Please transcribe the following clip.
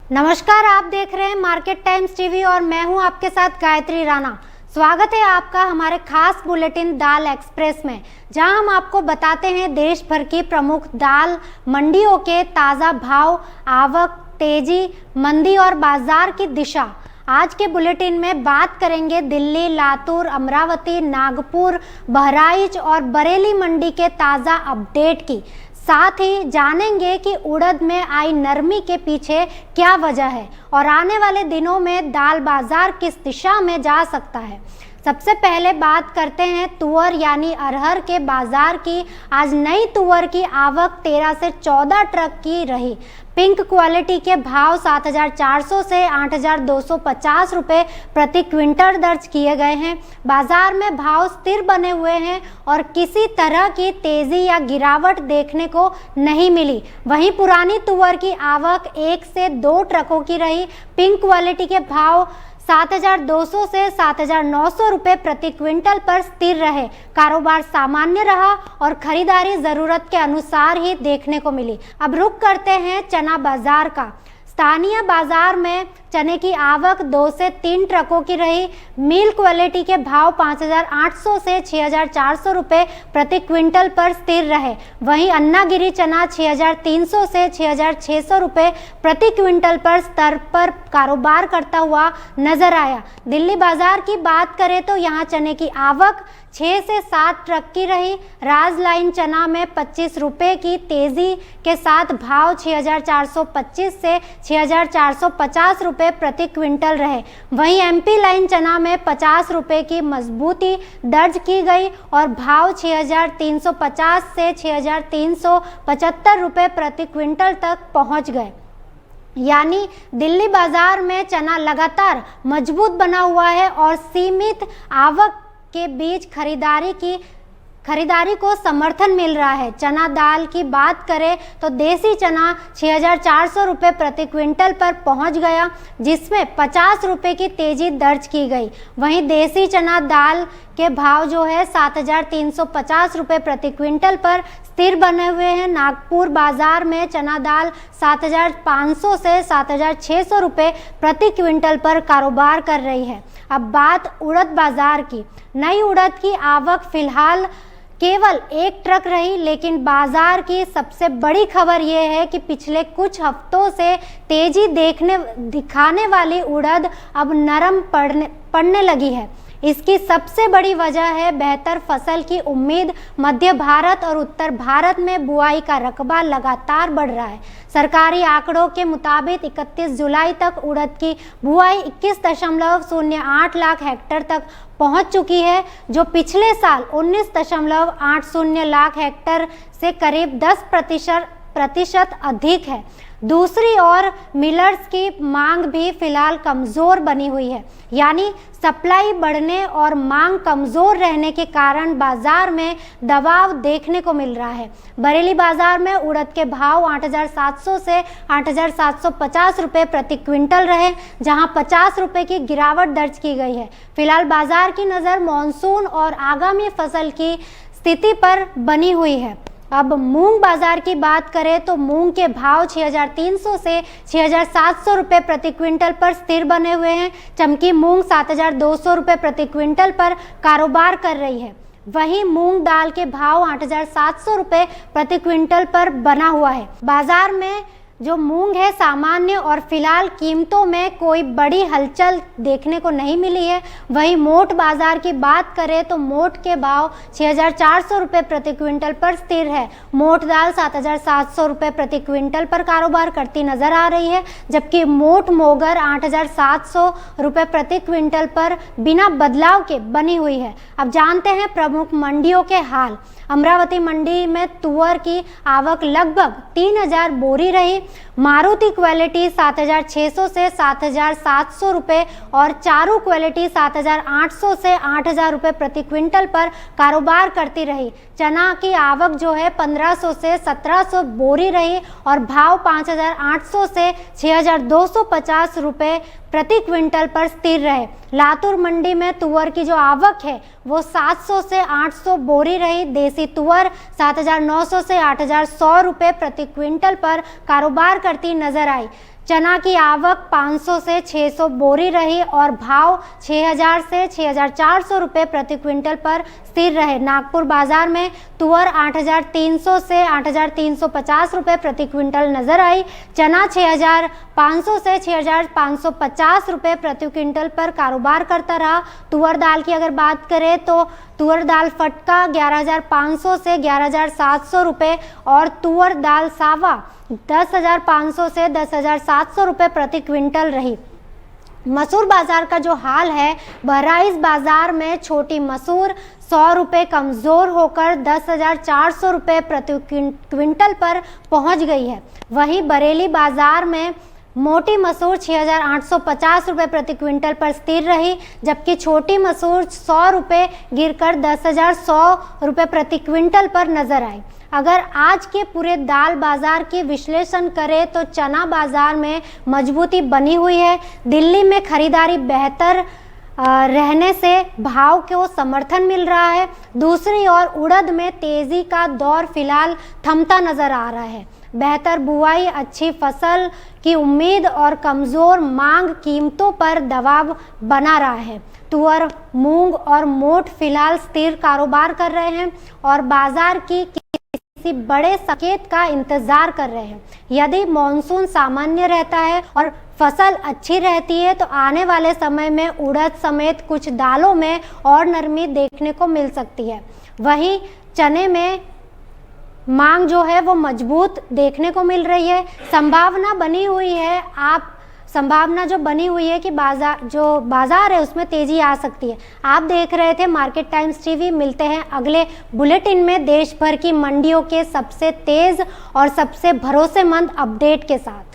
नमस्कार, आप देख रहे हैं मार्केट टाइम्स टीवी और मैं हूं आपके साथ गायत्री राणा। स्वागत है आपका हमारे खास बुलेटिन दाल एक्सप्रेस में, जहां हम आपको बताते हैं देश भर की प्रमुख दाल मंडियों के ताज़ा भाव, आवक, तेजी, मंदी और बाजार की दिशा। आज के बुलेटिन में बात करेंगे दिल्ली, लातूर, अमरावती, नागपुर, बहराइच और बरेली मंडी के ताज़ा अपडेट की। साथ ही जानेंगे कि उड़द में आई नरमी के पीछे क्या वजह है और आने वाले दिनों में दाल बाजार किस दिशा में जा सकता है। सबसे पहले बात करते हैं तुअर यानी अरहर के बाजार की। आज नई तुअर की आवक 13 से 14 ट्रक की रही। पिंक क्वालिटी के भाव 7,400 से 8,250 रुपये प्रति क्विंटल दर्ज किए गए हैं। बाजार में भाव स्थिर बने हुए हैं और किसी तरह की तेजी या गिरावट देखने को नहीं मिली। वहीं पुरानी तुअर की आवक 1 से 2 ट्रकों की रही। पिंक क्वालिटी के भाव 7,200 से 7,900 रुपये प्रति क्विंटल पर स्थिर रहे। कारोबार सामान्य रहा और खरीदारी जरूरत के अनुसार ही देखने को मिली। अब रुख करते हैं चना बाजार का। स्थानीय बाजार में चने की आवक 2 से 3 ट्रकों की रही। मिल क्वालिटी के भाव 5,800 से 6,400 रुपये प्रति क्विंटल पर स्थिर रहे। वहीं अन्नागिरी चना 6,300 से 6,600 रुपये प्रति क्विंटल पर स्तर पर कारोबार करता हुआ नजर आया। दिल्ली बाजार की बात करें तो यहाँ चने की आवक 6 से 7 ट्रक की रही। राज लाइन चना में 25 रुपये की तेजी के साथ भाव 6,425 से 6,450 रुपये प्रति क्विंटल रहे। वहीं एमपी लाइन चना में 50 रुपये की मजबूती दर्ज की गई और भाव 6,350 से 6,375 रुपये प्रति क्विंटल तक पहुंच गए। यानी दिल्ली बाजार में चना लगातार मजबूत बना हुआ है और सीमित आवक के बीच खरीदारी को समर्थन मिल रहा है। चना दाल की बात करें तो देसी चना 6,400 रुपये प्रति क्विंटल पर पहुंच गया, जिसमें 50 रुपये की तेजी दर्ज की गई। वहीं देसी चना दाल के भाव जो है 7,350 रुपये प्रति क्विंटल पर स्थिर बने हुए हैं। नागपुर बाजार में चना दाल 7,500 से 7,600 रुपये प्रति क्विंटल पर कारोबार कर रही है। अब बात उड़द बाजार की। नई उड़द की आवक फिलहाल केवल 1 ट्रक रही, लेकिन बाजार की सबसे बड़ी खबर यह है कि पिछले कुछ हफ्तों से तेजी दिखाने वाली उड़द अब नरम पड़ने लगी है। इसकी सबसे बड़ी वजह है बेहतर फसल की उम्मीद। मध्य भारत और उत्तर भारत में बुआई का रकबा लगातार बढ़ रहा है। सरकारी आंकड़ों के मुताबिक 31 जुलाई तक उड़द की बुआई 21.08 लाख हेक्टेयर तक पहुंच चुकी है, जो पिछले साल 19.80 लाख हेक्टेयर से करीब 10% अधिक है। दूसरी ओर मिलर्स की मांग भी फिलहाल कमजोर बनी हुई है, यानी सप्लाई बढ़ने और मांग कमजोर रहने के कारण बाजार में दबाव देखने को मिल रहा है। बरेली बाजार में उड़द के भाव 8,700 से 8,750 रुपये प्रति क्विंटल रहे, जहां 50 रुपये की गिरावट दर्ज की गई है। फिलहाल बाजार की नज़र मानसून और आगामी फसल की स्थिति पर बनी हुई है। अब मूंग बाजार की बात करें तो मूंग के भाव 6,300 से 6,700 रुपये प्रति क्विंटल पर स्थिर बने हुए हैं। चमकी मूंग 7,200 रुपये प्रति क्विंटल पर कारोबार कर रही है। वहीं मूंग दाल के भाव 8,700 रुपये प्रति क्विंटल पर बना हुआ है। बाजार में जो मूंग है सामान्य और फिलहाल कीमतों में कोई बड़ी हलचल देखने को नहीं मिली है। वहीं मोट बाजार की बात करें तो मोट के भाव 6,400 रुपये प्रति क्विंटल पर स्थिर है। मोट दाल 7,700 रुपये प्रति क्विंटल पर कारोबार करती नजर आ रही है, जबकि मोट मोगर 8,700 रुपये प्रति क्विंटल पर बिना बदलाव के बनी हुई है। अब जानते हैं प्रमुख मंडियों के हाल। अमरावती मंडी में तुअर की आवक लगभग 3,000 बोरी रही। मारुति क्वालिटी 7,600 से 7,700 रुपये और चारू क्वालिटी 7,800 से 8,000 रुपये प्रति क्विंटल पर कारोबार करती रही। चना की आवक जो है 1,500 से 1,700 बोरी रही और भाव 5,800 से 6,250 रुपये प्रति क्विंटल पर स्थिर रहे। लातूर मंडी में तुअर की जो आवक है वो 700 से 800 बोरी रही। देसी तुअर 7,900 से 8,100 रुपये प्रति क्विंटल पर कारोबार करती नजर आई। चना की आवक 500 से 600 बोरी रही और भाव 6000 से 6400 रुपये प्रति क्विंटल पर स्थिर रहे। नागपुर बाजार में तुअर 8300 से 8350 रुपये प्रति क्विंटल नजर आई। चना 6500 से 6550 रुपये प्रति क्विंटल पर कारोबार करता रहा। तुअर दाल की अगर बात करें तो तुअर दाल फटका 11500 से 11700 रुपये और तुअर दाल सावा 10500 से 10700 रुपये प्रति क्विंटल रही। मसूर बाजार का जो हाल है, बहराइच बाजार में छोटी मसूर 100 रुपये कमज़ोर होकर 10,400 रुपये प्रति क्विंटल पर पहुंच गई है। वहीं बरेली बाजार में मोटी मसूर 6,850 रुपये प्रति क्विंटल पर स्थिर रही, जबकि छोटी मसूर 100 रुपये गिरकर 10,100 रुपये प्रति क्विंटल पर नजर आई। अगर आज के पूरे दाल बाजार की विश्लेषण करें तो चना बाजार में मजबूती बनी हुई है। दिल्ली में खरीदारी बेहतर रहने से भाव को समर्थन मिल रहा है। दूसरी ओर उड़द में तेजी का दौर फिलहाल थमता नजर आ रहा है। बेहतर बुआई, अच्छी फसल की उम्मीद और कमज़ोर मांग कीमतों पर दबाव बना रहा है। तुअर, मूंग और मोट फिलहाल स्थिर कारोबार कर रहे हैं और बाजार की किसी बड़े संकेत का इंतजार कर रहे हैं। यदि मॉनसून सामान्य रहता है और फसल अच्छी रहती है तो आने वाले समय में उड़द समेत कुछ दालों में और नरमी देखने को मिल सकती है। वहीं चने में मांग जो है वो मजबूत देखने को मिल रही है। संभावना जो बनी हुई है कि बाजार है उसमें तेजी आ सकती है। आप देख रहे थे मार्केट टाइम्स टीवी। मिलते हैं अगले बुलेटिन में देश भर की मंडियों के सबसे तेज और सबसे भरोसेमंद अपडेट के साथ।